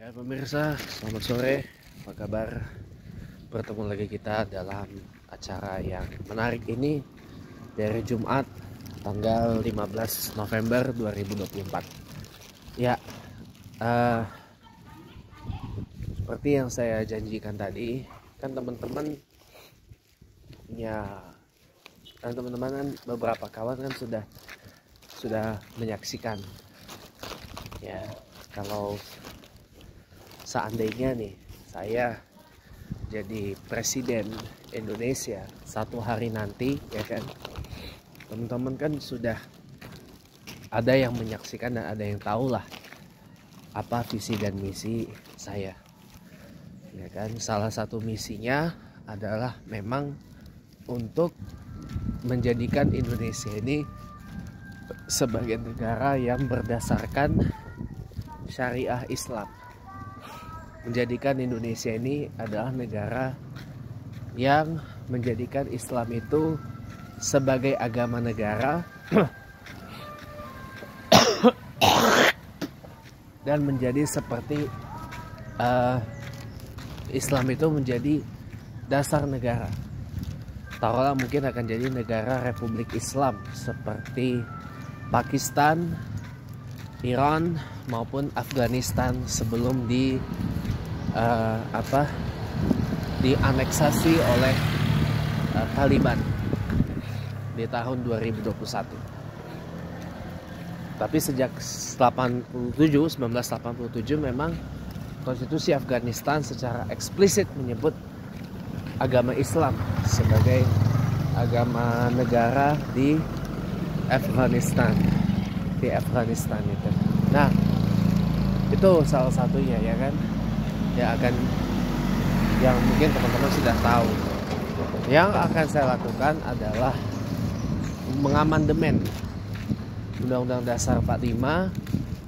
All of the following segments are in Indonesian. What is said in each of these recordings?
Ya pemirsa, selamat sore, apa kabar? Bertemu lagi kita dalam acara yang menarik ini dari Jumat tanggal 15 November 2024. Ya, seperti yang saya janjikan tadi, kan teman-teman kan beberapa kawan kan sudah menyaksikan. Ya, kalau seandainya nih saya jadi presiden Indonesia satu hari nanti, ya kan, teman-teman kan sudah ada yang menyaksikan dan ada yang tahu lah apa visi dan misi saya, ya kan. Salah satu misinya adalah memang untuk menjadikan Indonesia ini sebagai negara yang berdasarkan syariah Islam. Menjadikan Indonesia ini adalah negara yang menjadikan Islam itu sebagai agama negara dan menjadi seperti Islam itu menjadi dasar negara. Taruhlah mungkin akan jadi negara Republik Islam seperti Pakistan, Iran maupun Afghanistan sebelum dianeksasi oleh Taliban di tahun 2021. Tapi sejak 1987 memang konstitusi Afghanistan secara eksplisit menyebut agama Islam sebagai agama negara di Afghanistan itu. Nah, itu salah satunya, ya kan, yang mungkin teman-teman sudah tahu. Yang akan saya lakukan adalah mengamandemen Undang-Undang Dasar 45,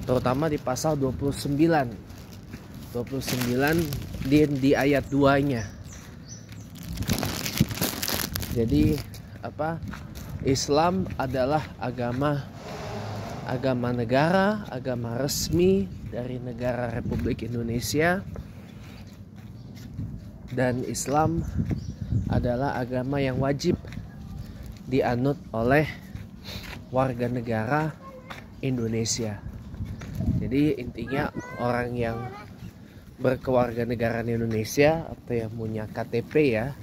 terutama di pasal 29 di ayat 2-nya. Jadi Islam adalah agama negara, agama resmi dari negara Republik Indonesia, dan Islam adalah agama yang wajib dianut oleh warga negara Indonesia. Jadi intinya orang yang berkewarganegaraan Indonesia atau yang punya KTP, ya,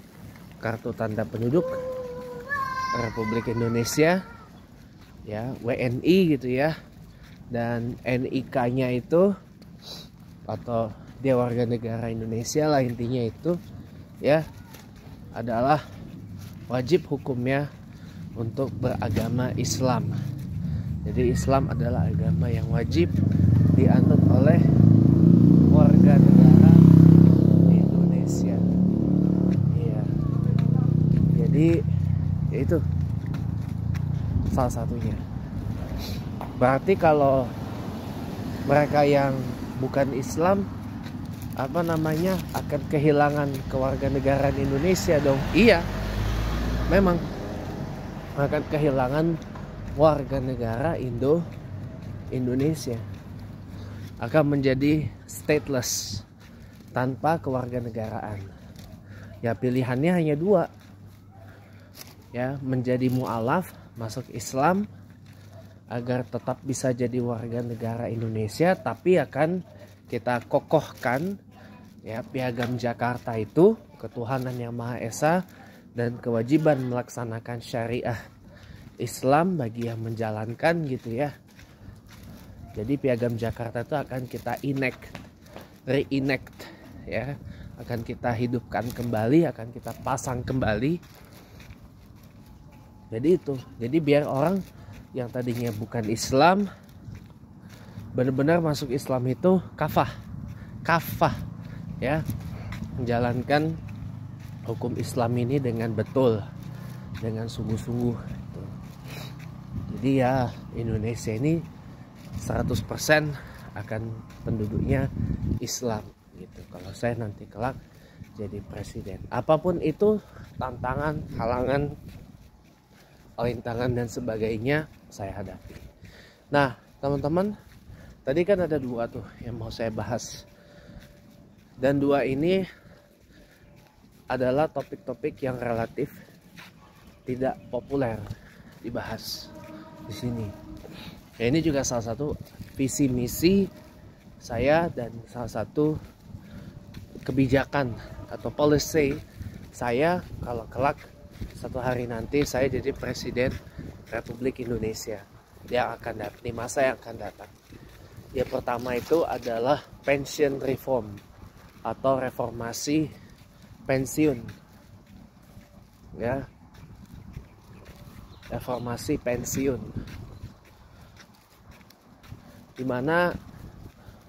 kartu tanda penduduk Republik Indonesia, ya, WNI gitu ya, dan NIK-nya itu atau dia warga negara Indonesia lah, intinya itu ya, adalah wajib hukumnya untuk beragama Islam. Jadi Islam adalah agama yang wajib dianut oleh warga negara Indonesia. Iya. Jadi itu salah satunya. Berarti kalau mereka yang bukan Islam akan kehilangan kewarganegaraan Indonesia dong. Iya, memang akan kehilangan warga negara Indonesia, akan menjadi stateless, tanpa kewarganegaraan. Ya, pilihannya hanya dua, ya, menjadi mu'alaf, masuk Islam agar tetap bisa jadi warga negara Indonesia, tapi akan kita kokohkan, ya, Piagam Jakarta itu, ketuhanan yang Maha Esa dan kewajiban melaksanakan syariah Islam bagi yang menjalankan, gitu ya. Jadi Piagam Jakarta itu akan kita reenact, ya, akan kita hidupkan kembali, akan kita pasang kembali. Jadi itu, jadi biar orang yang tadinya bukan Islam benar-benar masuk Islam itu kafah, ya, menjalankan hukum Islam ini dengan betul, dengan sungguh-sungguh. Jadi ya, Indonesia ini 100% akan penduduknya Islam gitu. Kalau saya nanti kelak jadi presiden, apapun itu tantangan, halangan, rintangan dan sebagainya saya hadapi. Nah, teman-teman, tadi kan ada dua tuh yang mau saya bahas. Dan dua ini adalah topik-topik yang relatif tidak populer dibahas di sini. Ya, ini juga salah satu visi misi saya dan salah satu kebijakan atau policy saya kalau kelak satu hari nanti saya jadi Presiden Republik Indonesia yang akan datang, di masa yang akan datang. Yang pertama itu adalah pension reform atau reformasi pensiun, ya, reformasi pensiun, dimana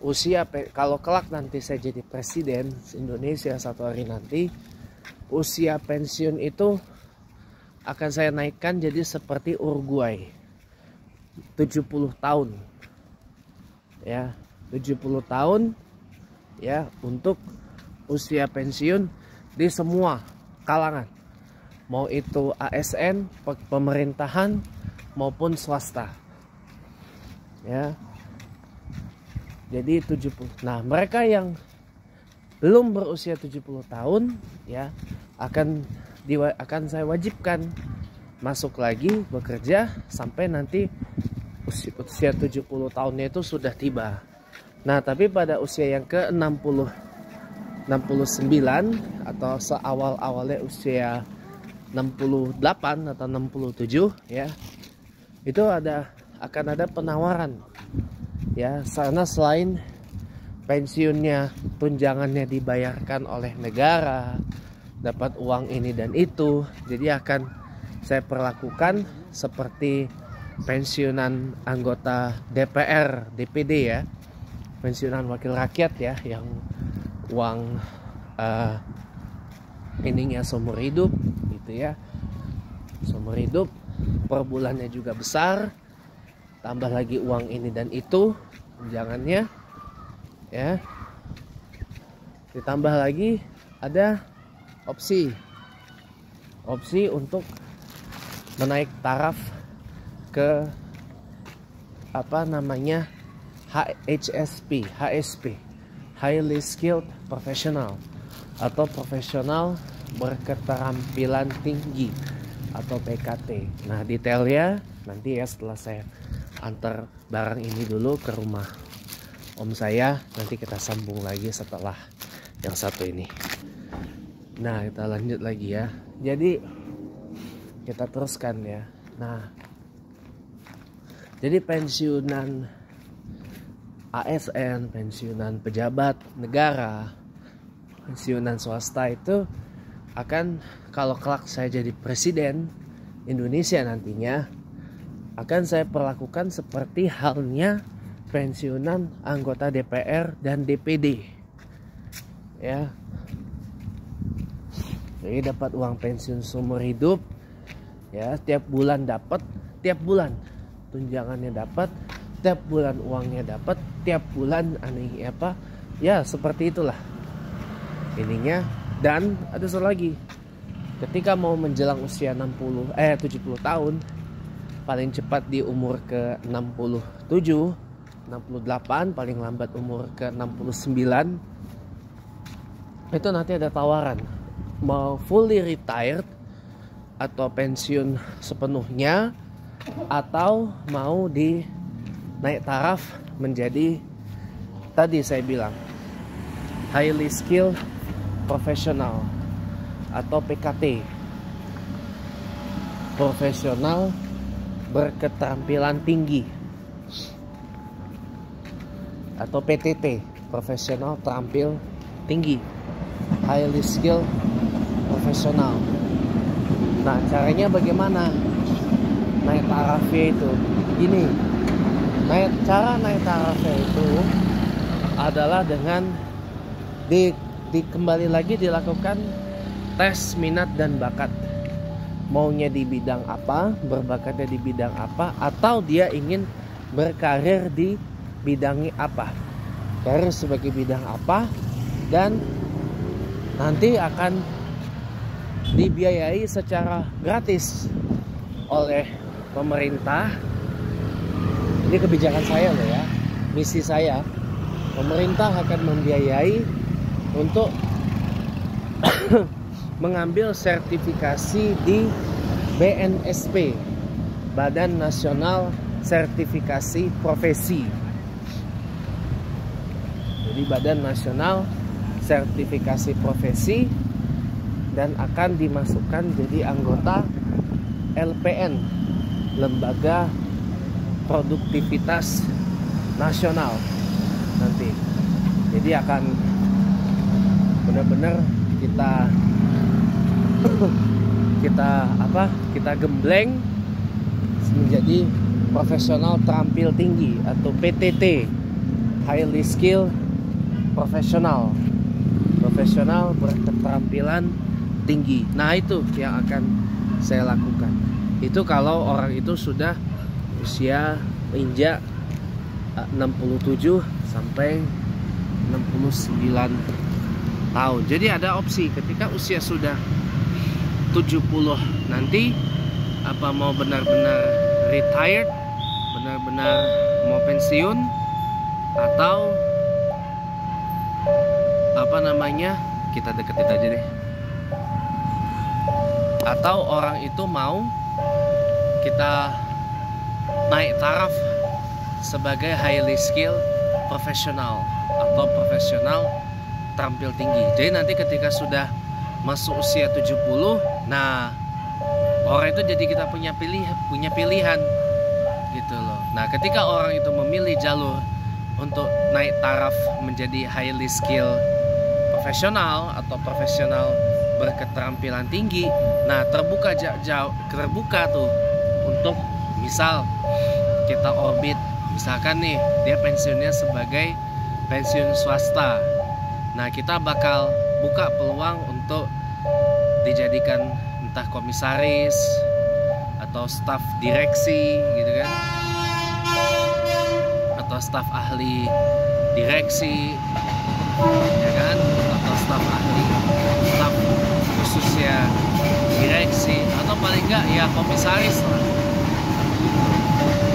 usia kalau kelak nanti saya jadi presiden Indonesia satu hari nanti, usia pensiun itu akan saya naikkan jadi seperti Uruguay, 70 tahun. Ya, 70 tahun ya untuk usia pensiun di semua kalangan. Mau itu ASN, pemerintahan maupun swasta. Ya. Jadi 70. Nah, mereka yang belum berusia 70 tahun ya akan saya wajibkan masuk lagi bekerja sampai nanti usia 70 tahunnya itu sudah tiba. Nah, tapi pada usia yang ke 69 atau seawal-awalnya usia 68 atau 67 ya, itu akan ada penawaran ya, karena selain pensiunnya, tunjangannya dibayarkan oleh negara, dapat uang ini dan itu, jadi akan saya perlakukan seperti pensiunan anggota DPR, DPD ya, pensiunan wakil rakyat ya, yang uang ininya seumur hidup gitu ya, seumur hidup, per bulannya juga besar, tambah lagi uang ini dan itu tunjangannya ya, ditambah lagi ada opsi untuk menaik taraf ke HSP, highly skilled professional atau profesional berketerampilan tinggi atau PKT. Nah, detailnya nanti ya setelah saya antar barang ini dulu ke rumah om saya, nanti kita sambung lagi setelah yang satu ini. Nah, kita lanjut lagi ya. Jadi kita teruskan ya. Nah, jadi pensiunan ASN, pensiunan pejabat negara, pensiunan swasta itu akan, kalau kelak saya jadi presiden Indonesia nantinya, akan saya perlakukan seperti halnya pensiunan anggota DPR dan DPD ya. Jadi dapat uang pensiun seumur hidup ya, tiap bulan dapat, tiap bulan tunjangannya dapat, tiap bulan uangnya dapat, tiap bulan aneh apa ya, seperti itulah ininya. Dan ada satu lagi, ketika mau menjelang usia 70 tahun, paling cepat di umur ke 67, 68, paling lambat umur ke 69, itu nanti ada tawaran mau fully retired atau pensiun sepenuhnya, atau mau naik taraf menjadi, tadi saya bilang, highly skilled professional atau PKT, profesional berketerampilan tinggi, atau PTT, profesional terampil tinggi, highly skilled profesional. Nah, caranya bagaimana naik tarafnya itu? Gini, cara naik tarafnya itu adalah dengan kembali lagi dilakukan tes minat dan bakat. Maunya di bidang apa, berbakatnya di bidang apa, atau dia ingin berkarir di bidangnya apa, karir sebagai bidang apa, dan nanti akan dibiayai secara gratis oleh pemerintah. Ini kebijakan saya loh ya, misi saya. Pemerintah akan membiayai untuk mengambil sertifikasi di BNSP, Badan Nasional Sertifikasi Profesi. Jadi Badan Nasional Sertifikasi Profesi, dan akan dimasukkan jadi anggota LPN, Lembaga Produktivitas Nasional nanti. Jadi akan benar-benar kita gembleng menjadi profesional terampil tinggi atau PTT, highly skilled profesional berketerampilan tinggi. Nah, itu yang akan saya lakukan. Itu kalau orang itu sudah usia injak 67 sampai 69 tahun. Jadi ada opsi ketika usia sudah 70 nanti, apa mau benar-benar retired, benar-benar mau pensiun, atau apa namanya, kita deketin aja deh, atau orang itu mau kita naik taraf sebagai highly skilled profesional atau profesional terampil tinggi. Jadi nanti ketika sudah masuk usia 70, nah orang itu jadi kita punya pilihan gitu loh. Nah, ketika orang itu memilih jalur untuk naik taraf menjadi highly skilled profesional atau profesional berketerampilan tinggi, nah terbuka tuh untuk misal kita orbit, misalkan nih dia pensiunnya sebagai pensiun swasta. Nah, kita bakal buka peluang untuk dijadikan entah komisaris atau staf direksi gitu kan, atau staf ahli direksi ya kan, atau staf khususnya direksi, atau paling enggak ya komisaris lah,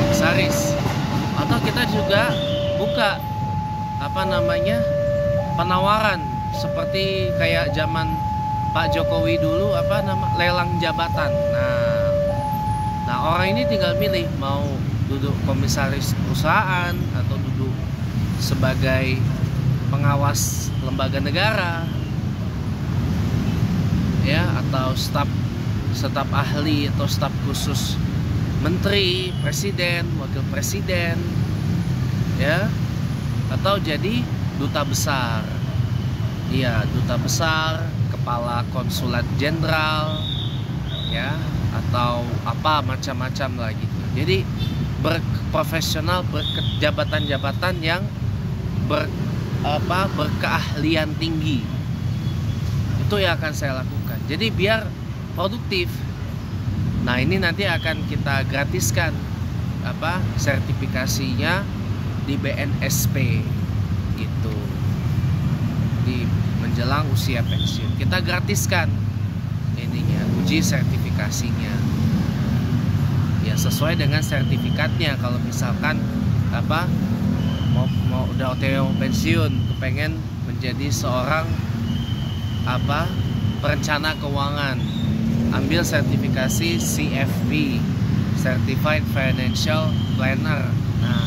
komisaris. Atau kita juga buka apa namanya, penawaran seperti kayak zaman Pak Jokowi dulu, apa nama, lelang jabatan. Nah orang ini tinggal milih mau duduk komisaris perusahaan atau duduk sebagai pengawas lembaga negara ya, atau staf ahli atau staf khusus menteri, presiden, wakil presiden ya, atau jadi duta besar. Iya, duta besar, kepala konsulat jenderal ya, atau apa macam-macam lah gitu. Jadi berprofesional, berjabatan-jabatan yang berkeahlian tinggi. Itu yang akan saya lakukan. Jadi biar produktif. Nah, ini nanti akan kita gratiskan sertifikasinya di BNSP gitu. Di menjelang usia pensiun kita gratiskan ininya, uji sertifikasinya ya, sesuai dengan sertifikatnya. Kalau misalkan mau udah OTW pensiun, kepengen menjadi seorang perencana keuangan, ambil sertifikasi CFP, Certified Financial Planner. Nah,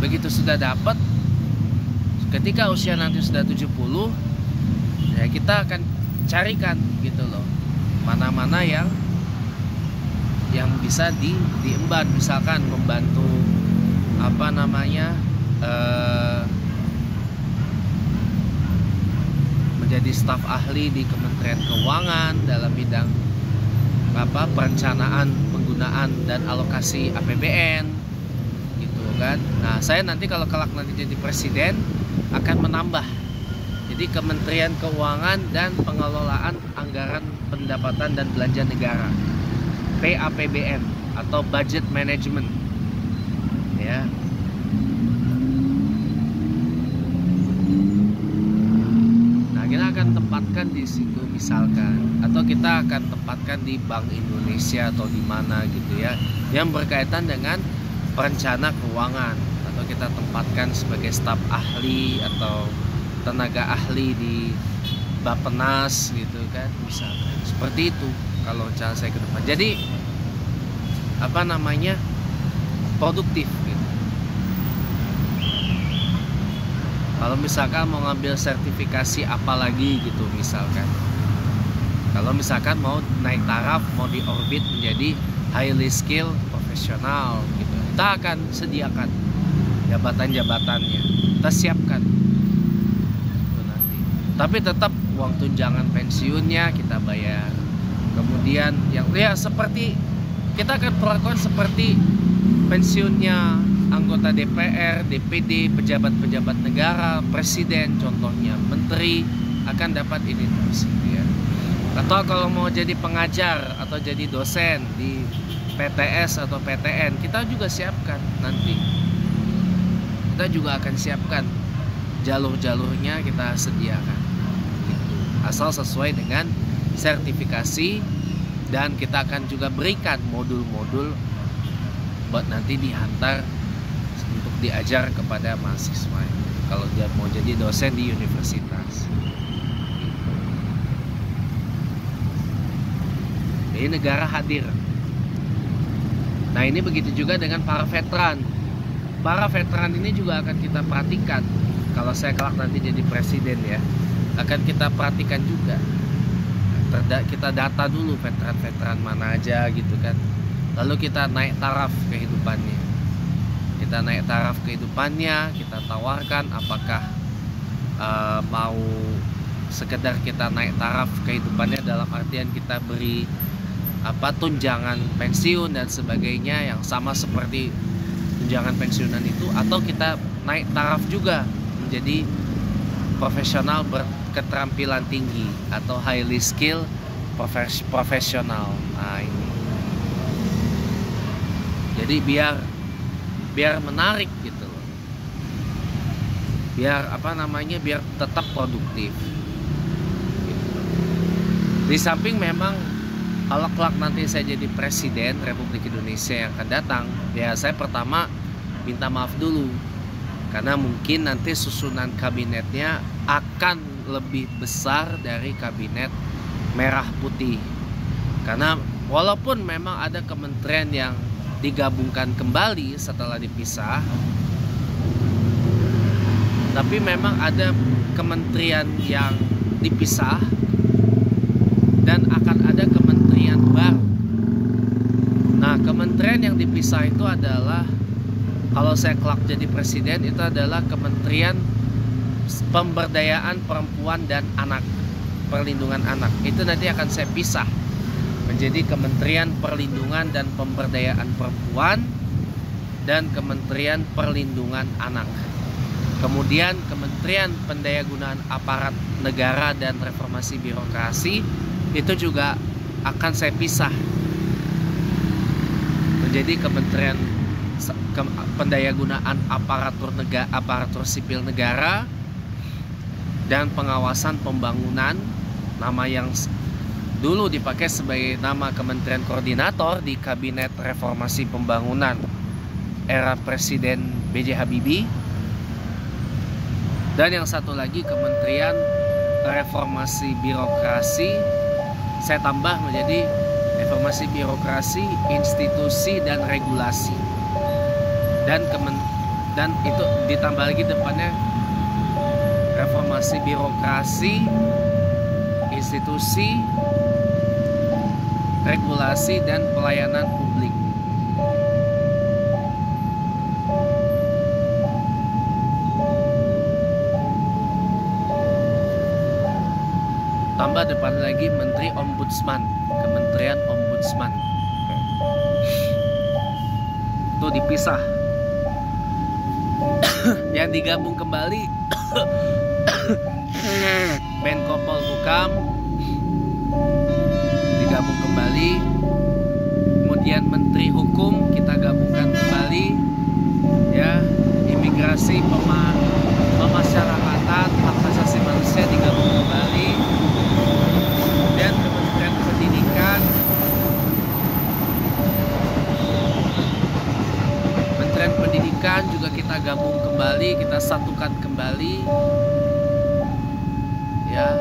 begitu sudah dapat, ketika usia nanti sudah 70, ya kita akan carikan gitu loh, mana-mana yang bisa diemban, misalkan membantu menjadi staf ahli di Kementerian Keuangan dalam bidang perencanaan, penggunaan dan alokasi APBN gitu kan. Nah, saya nanti kalau kelak nanti jadi presiden akan menambah jadi Kementerian Keuangan dan Pengelolaan Anggaran Pendapatan dan Belanja Negara, PAPBN atau Budget Management ya. Nah, kita akan tempatkan di situ misalkan, atau kita akan tempatkan di Bank Indonesia atau di mana gitu ya, yang berkaitan dengan perencana keuangan, atau kita tempatkan sebagai staf ahli atau tenaga ahli di Bappenas gitu kan, misalkan seperti itu kalau cara saya ke depan. Jadi apa namanya, produktif gitu. Kalau misalkan mau ngambil sertifikasi apalagi gitu, misalkan kalau misalkan mau naik taraf, mau di orbit menjadi highly skilled profesional gitu, kita akan sediakan jabatan-jabatannya, kita siapkan itu nanti. Tapi tetap uang tunjangan pensiunnya kita bayar. Kemudian yang ya seperti kita akan perlakukan seperti pensiunnya anggota DPR, DPD, pejabat-pejabat negara, presiden, contohnya menteri akan dapat ini terus ya. Atau kalau mau jadi pengajar atau jadi dosen di PTS atau PTN, kita juga siapkan nanti. Kita juga akan siapkan jalur-jalurnya, kita sediakan gitu. Asal sesuai dengan sertifikasi, dan kita akan juga berikan modul-modul buat nanti dihantar untuk diajar kepada mahasiswa kalau dia mau jadi dosen di universitas. Jadi negara hadir. Nah ini begitu juga dengan para veteran. Para veteran ini juga akan kita perhatikan. Kalau saya kelak nanti jadi presiden ya, akan kita perhatikan juga. Kita data dulu veteran-veteran mana aja gitu kan. Lalu kita naik taraf kehidupannya. Kita naik taraf kehidupannya, kita tawarkan apakah mau sekedar kita naik taraf kehidupannya dalam artian kita beri tunjangan pensiun dan sebagainya yang sama seperti tunjangan pensiunan itu, atau kita naik taraf juga menjadi profesional berketerampilan tinggi atau highly skilled profesional. Nah ini jadi biar menarik gitu loh, biar biar tetap produktif gitu. Di samping memang kalau kelak nanti saya jadi presiden Republik Indonesia yang akan datang, ya saya pertama minta maaf dulu karena mungkin nanti susunan kabinetnya akan lebih besar dari kabinet merah putih. Karena walaupun memang ada kementerian yang digabungkan kembali setelah dipisah, tapi memang ada kementerian yang dipisah dan akan ada kementerian baru. Nah kementerian yang dipisah itu adalah, kalau saya kelak jadi presiden, itu adalah Kementerian Pemberdayaan Perempuan dan Anak, Perlindungan Anak. Itu nanti akan saya pisah menjadi Kementerian Perlindungan dan Pemberdayaan Perempuan dan Kementerian Perlindungan Anak. Kemudian Kementerian Pendayagunaan Aparat Negara dan Reformasi Birokrasi itu juga akan saya pisah menjadi Kementerian Pendayagunaan Aparatur Sipil Negara dan Pengawasan Pembangunan, nama yang dulu dipakai sebagai nama Kementerian Koordinator di Kabinet Reformasi Pembangunan era Presiden B.J. Habibie. Dan yang satu lagi Kementerian Reformasi Birokrasi, saya tambah menjadi Reformasi Birokrasi, Institusi dan Regulasi. Dan itu ditambah lagi depannya Reformasi Birokrasi, Institusi, Regulasi dan Pelayanan Publik. Tambah depan lagi Menteri Ombudsman, Kementerian Ombudsman. Itu dipisah. Yang digabung kembali Menko Polhukam digabung kembali, kemudian Menteri Hukum kita gabungkan kembali, ya, Imigrasi, Pemasyarakatan, Hak Asasi Manusia digabung kembali, dan Kementerian Pendidikan, Kementerian Pendidikan juga kita gabung kembali, kita satukan kembali, ya.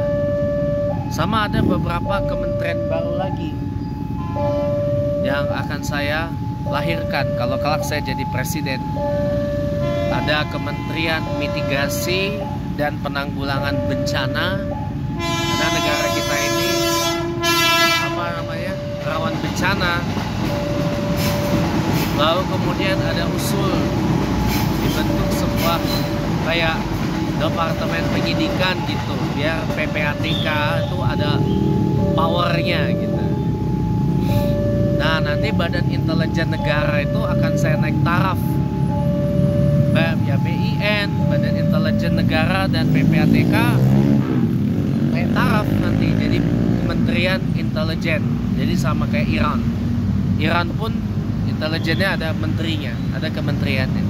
Sama ada beberapa kementerian baru lagi yang akan saya lahirkan kalau kelak saya jadi presiden. Ada Kementerian Mitigasi dan Penanggulangan Bencana, karena negara kita ini rawan bencana. Lalu kemudian ada usul dibentuk sebuah kayak departemen penyidikan gitu, biar PPATK itu ada powernya gitu. Nah, nanti Badan Intelijen Negara itu akan saya naik taraf. Ya, BIN, Badan Intelijen Negara dan PPATK naik taraf nanti jadi Kementerian Intelijen. Jadi sama kayak Iran. Iran pun intelijennya ada menterinya, ada kementeriannya.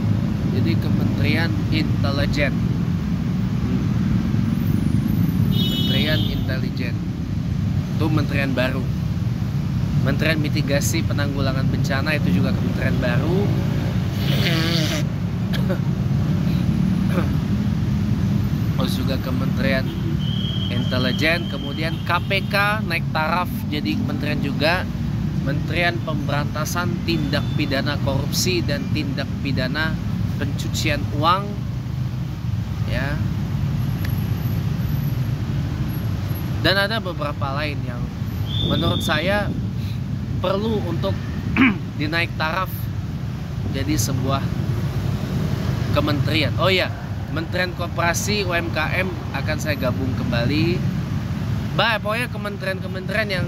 Jadi Kementerian Intelijen. Kementerian Intelijen. Itu kementerian baru. Kementerian Mitigasi Penanggulangan Bencana itu juga kementerian baru. Terus juga Kementerian Intelijen. Kemudian KPK naik taraf jadi kementerian juga. Kementerian Pemberantasan Tindak Pidana Korupsi dan Tindak Pidana Pencucian Uang, ya. Dan ada beberapa lain yang menurut saya perlu untuk dinaik taraf jadi sebuah kementerian. Oh ya, Kementerian Koperasi UMKM akan saya gabung kembali. Pokoknya kementerian-kementerian yang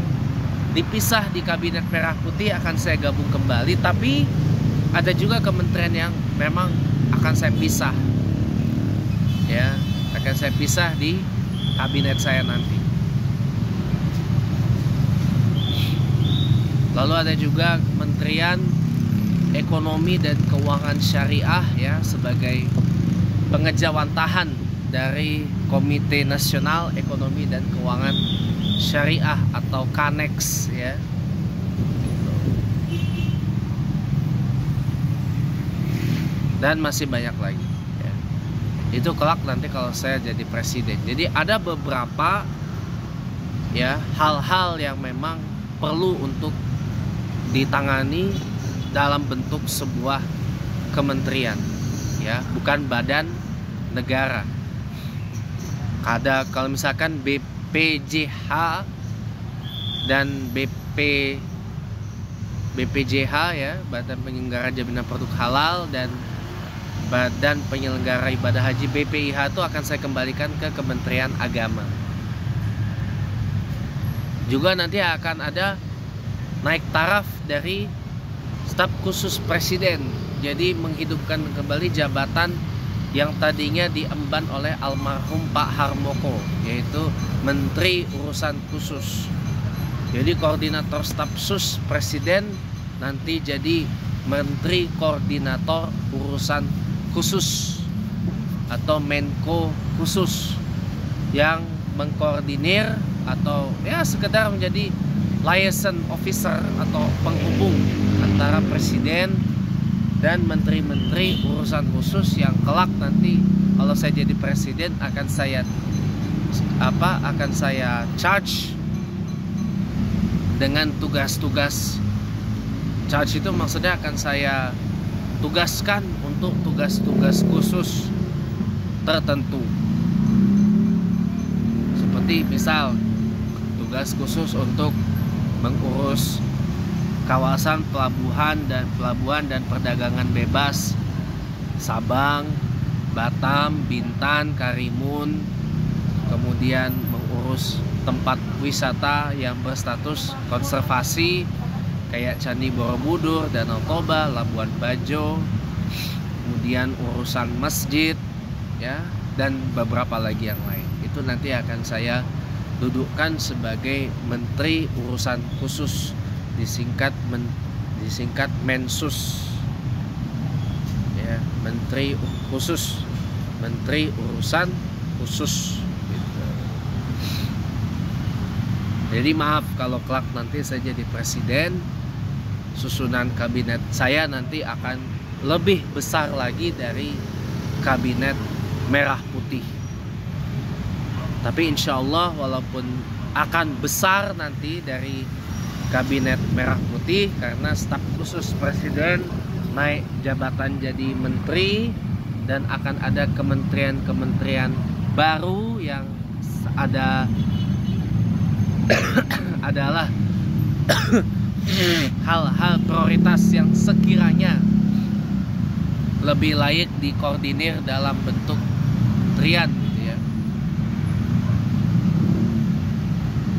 dipisah di Kabinet Merah Putih akan saya gabung kembali. Tapi ada juga kementerian yang memang akan saya pisah, ya, akan saya pisah di kabinet saya nanti. Lalu ada juga Kementerian Ekonomi dan Keuangan Syariah, ya, sebagai pengejawantahan dari Komite Nasional Ekonomi dan Keuangan Syariah atau KANEX, ya. Dan masih banyak lagi, ya. Itu kelak nanti kalau saya jadi presiden. Jadi ada beberapa, ya, hal-hal yang memang perlu untuk ditangani dalam bentuk sebuah kementerian, ya, bukan badan negara. Ada kalau misalkan BPJH dan BPJH, ya, Badan Penyelenggara Jaminan Produk Halal, dan Badan Penyelenggara Ibadah Haji BPIH itu akan saya kembalikan ke Kementerian Agama. Juga nanti akan ada naik taraf dari staf khusus presiden, jadi menghidupkan kembali jabatan yang tadinya diemban oleh almarhum Pak Harmoko, yaitu Menteri Urusan Khusus. Jadi koordinator staf sus presiden nanti jadi Menteri Koordinator Urusan Khusus atau Menko Khusus, yang mengkoordinir atau ya sekedar menjadi liaison officer atau penghubung antara presiden dan menteri-menteri urusan khusus yang kelak nanti kalau saya jadi presiden akan saya charge dengan tugas-tugas. Charge itu maksudnya akan saya tugaskan untuk tugas-tugas khusus tertentu. Seperti misal tugas khusus untuk mengurus kawasan pelabuhan dan perdagangan bebas Sabang, Batam, Bintan, Karimun. Kemudian mengurus tempat wisata yang berstatus konservasi kayak Candi Borobudur, Danau Toba, Labuan Bajo. Kemudian urusan masjid, ya, dan beberapa lagi yang lain. Itu nanti akan saya dudukkan sebagai Menteri Urusan Khusus, disingkat Mensus, ya, Menteri Khusus, Menteri Urusan Khusus, gitu. Jadi maaf kalau kelak nanti saya jadi presiden, susunan kabinet saya nanti akan lebih besar lagi dari kabinet merah putih. Tapi insya Allah walaupun akan besar nanti dari kabinet merah putih, karena staf khusus presiden naik jabatan jadi menteri, dan akan ada kementerian-kementerian baru yang ada adalah hal-hal prioritas yang sekiranya lebih layak dikoordinir dalam bentuk kementerian gitu ya.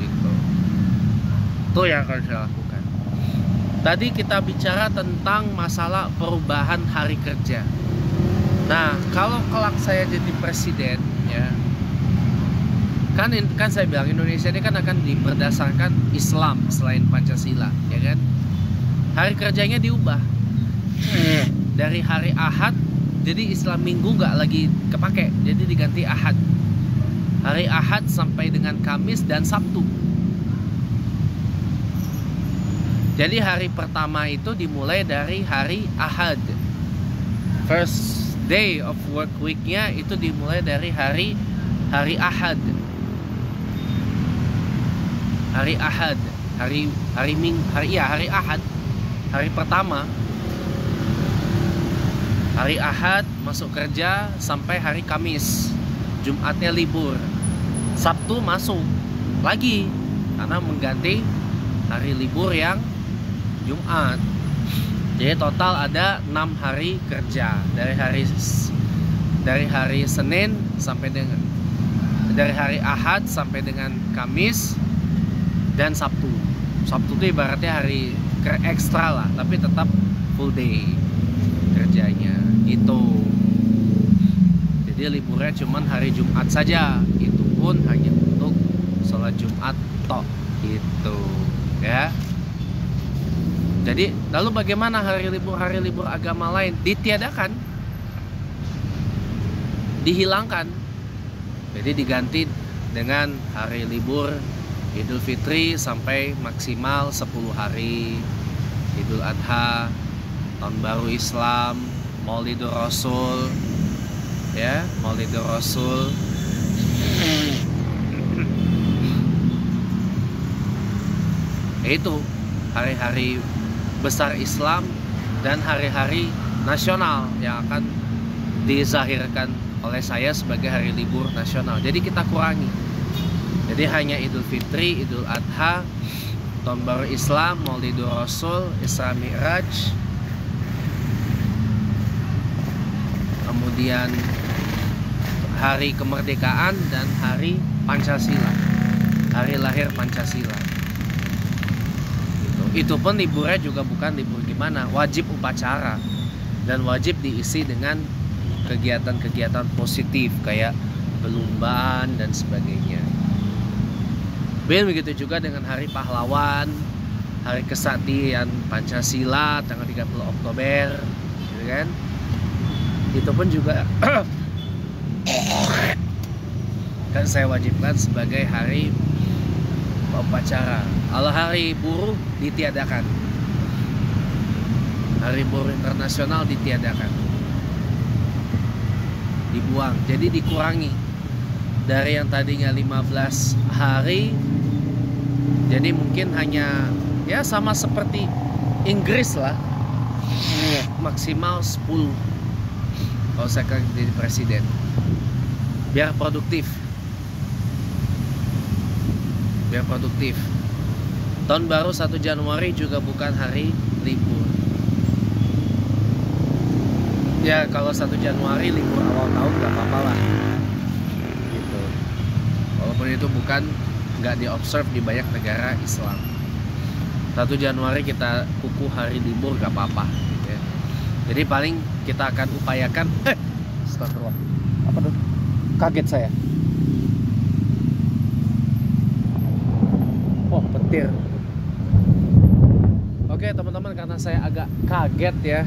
Gitu. Itu yang akan saya lakukan. Tadi kita bicara tentang masalah perubahan hari kerja. Nah, kalau kelak saya jadi presiden ya, kan saya bilang Indonesia ini kan akan berdasarkan Islam selain Pancasila, ya kan? Hari kerjanya diubah dari hari Ahad, jadi Islam Minggu nggak lagi kepake, jadi diganti Ahad. Hari Ahad sampai dengan Kamis dan Sabtu. Jadi hari pertama itu dimulai dari hari Ahad. First day of work weeknya itu dimulai dari hari Ahad. Hari Ahad, hari Ahad, hari pertama. Hari Ahad masuk kerja sampai hari Kamis. Jumatnya libur. Sabtu masuk lagi karena mengganti hari libur yang Jumat. Jadi total ada 6 hari kerja, dari hari Senin sampai dengan dari hari Ahad sampai dengan Kamis dan Sabtu. Sabtu itu ibaratnya hari ekstra lah, tapi tetap full day kerjanya itu. Jadi liburnya cuman hari Jumat saja, itu pun hanya untuk sholat Jumat tok itu ya. Jadi lalu bagaimana hari libur agama lain? Ditiadakan, dihilangkan. Jadi diganti dengan hari libur Idul Fitri sampai maksimal 10 hari, Idul Adha, Tahun Baru Islam, Maulidur Rasul, ya, Maulidur Rasul. Itu hari-hari besar Islam dan hari-hari nasional yang akan dizahirkan oleh saya sebagai hari libur nasional. Jadi kita kurangi. Jadi hanya Idul Fitri, Idul Adha, Tahun Baru Islam, Maulidur Rasul, Isra Mi'raj, kemudian hari kemerdekaan dan hari Pancasila, hari lahir Pancasila. Itu pun liburnya juga bukan libur gimana, wajib upacara dan wajib diisi dengan kegiatan-kegiatan positif kayak perlombaan dan sebagainya. Begitu juga dengan hari pahlawan, hari kesaktian Pancasila tanggal 30 Oktober, gitu kan? Itu pun juga kan saya wajibkan sebagai hari upacara. Kalau hari buruh ditiadakan, hari buruh internasional ditiadakan, dibuang. Jadi dikurangi dari yang tadinya 15 hari, jadi mungkin hanya ya sama seperti Inggris lah, maksimal 10 kalau saya kan jadi presiden, biar produktif. Tahun baru 1 Januari juga bukan hari libur. Ya kalau 1 Januari libur awal tahun gak apa-apa lah gitu. Walaupun itu nggak diobserve di banyak negara Islam. 1 Januari kita kukuh hari libur gak apa-apa gitu ya. Jadi paling kita akan upayakan astagfirullah. Apa tuh? Kaget saya. Oh, petir. Oke teman-teman, karena saya agak kaget ya,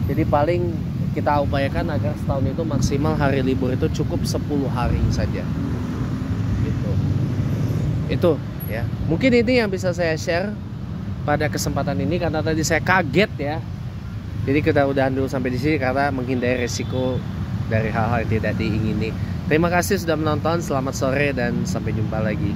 jadi paling kita upayakan agar setahun itu maksimal hari libur itu cukup 10 hari saja gitu. Itu ya, mungkin ini yang bisa saya share pada kesempatan ini, karena tadi saya kaget ya. Jadi kita udahan dulu sampai di sini karena menghindari resiko dari hal-hal yang tidak diingini. Terima kasih sudah menonton, selamat sore dan sampai jumpa lagi.